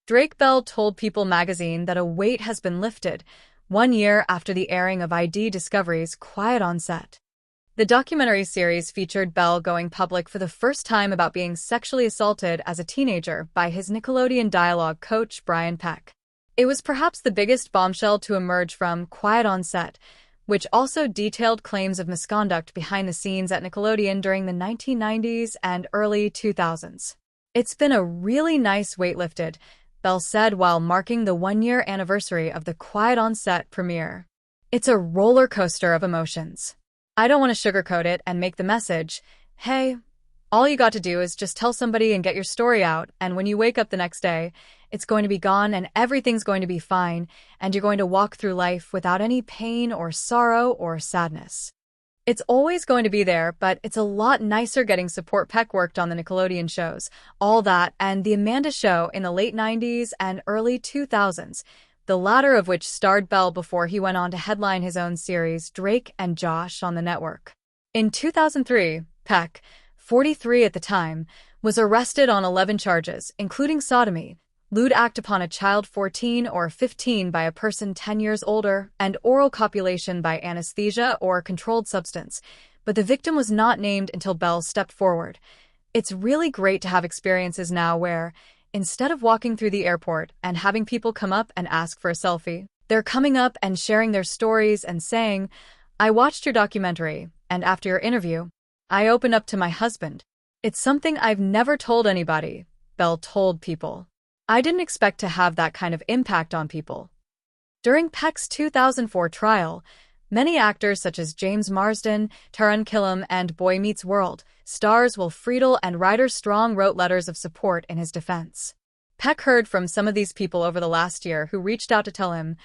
Drake Bell told People magazine that a weight has been lifted 1 year after the airing of ID Discovery's Quiet on Set. The documentary series featured Bell going public for the first time about being sexually assaulted as a teenager by his Nickelodeon dialogue coach Brian Peck. It was perhaps the biggest bombshell to emerge from Quiet on Set, which also detailed claims of misconduct behind the scenes at Nickelodeon during the 1990s and early 2000s. "It's been a really nice weight lifted," Bell said while marking the 1-year anniversary of the Quiet on Set premiere. "It's a roller coaster of emotions. I don't want to sugarcoat it and make the message, hey, all you got to do is just tell somebody and get your story out, and when you wake up the next day, it's going to be gone and everything's going to be fine, and you're going to walk through life without any pain or sorrow or sadness. It's always going to be there, but it's a lot nicer getting support." Peck worked on the Nickelodeon shows All That and The Amanda Show in the late 90s and early 2000s, the latter of which starred Bell before he went on to headline his own series Drake and Josh on the network. In 2003, Peck, 43 at the time, was arrested on 11 charges, including sodomy, lewd act upon a child 14 or 15 by a person 10 years older, and oral copulation by anesthesia or controlled substance, but the victim was not named until Bell stepped forward. "It's really great to have experiences now where, instead of walking through the airport and having people come up and ask for a selfie, they're coming up and sharing their stories and saying, 'I watched your documentary, and after your interview, I opened up to my husband. It's something I've never told anybody,'" Bell told People. "I didn't expect to have that kind of impact on people." During Peck's 2004 trial, many actors such as James Marsden, Taran Killam, and Boy Meets World stars Will Friedle and Ryder Strong wrote letters of support in his defense. Peck heard from some of these people over the last year who reached out to tell him,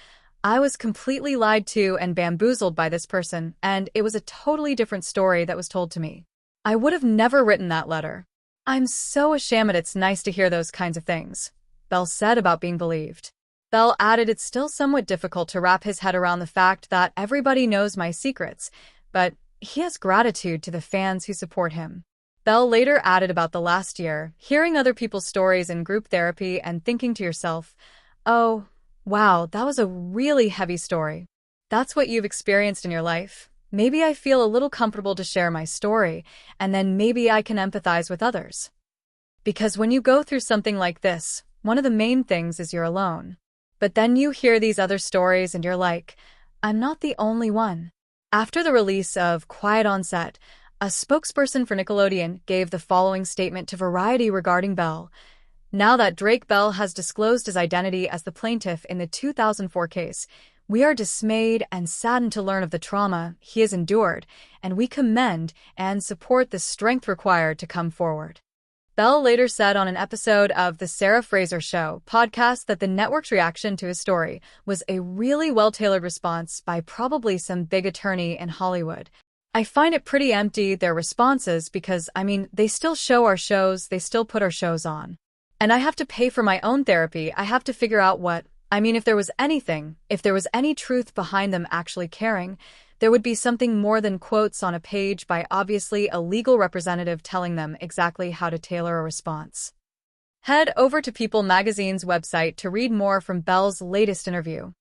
"I was completely lied to and bamboozled by this person, and it was a totally different story that was told to me. I would have never written that letter. I'm so ashamed. It's nice to hear those kinds of things," Bell said about being believed. Bell added, "It's still somewhat difficult to wrap his head around the fact that everybody knows my secrets, but he has gratitude to the fans who support him." Bell later added about the last year, hearing other people's stories in group therapy and thinking to yourself, "Oh, wow, that was a really heavy story. That's what you've experienced in your life. Maybe I feel a little comfortable to share my story, and then maybe I can empathize with others." Because when you go through something like this, one of the main things is you're alone. But then you hear these other stories and you're like, I'm not the only one. After the release of Quiet on Set, a spokesperson for Nickelodeon gave the following statement to Variety regarding Bell. "Now that Drake Bell has disclosed his identity as the plaintiff in the 2004 case, we are dismayed and saddened to learn of the trauma he has endured, and we commend and support the strength required to come forward." Bell later said on an episode of The Sarah Fraser Show podcast that the network's reaction to his story was a really well-tailored response by probably some big attorney in Hollywood. "I find it pretty empty, their responses, because, they still show our shows, they still put our shows on. And I have to pay for my own therapy. I have to figure out if there was any truth behind them actually caring, there would be something more than quotes on a page by obviously a legal representative telling them exactly how to tailor a response." Head over to People magazine's website to read more from Bell's latest interview.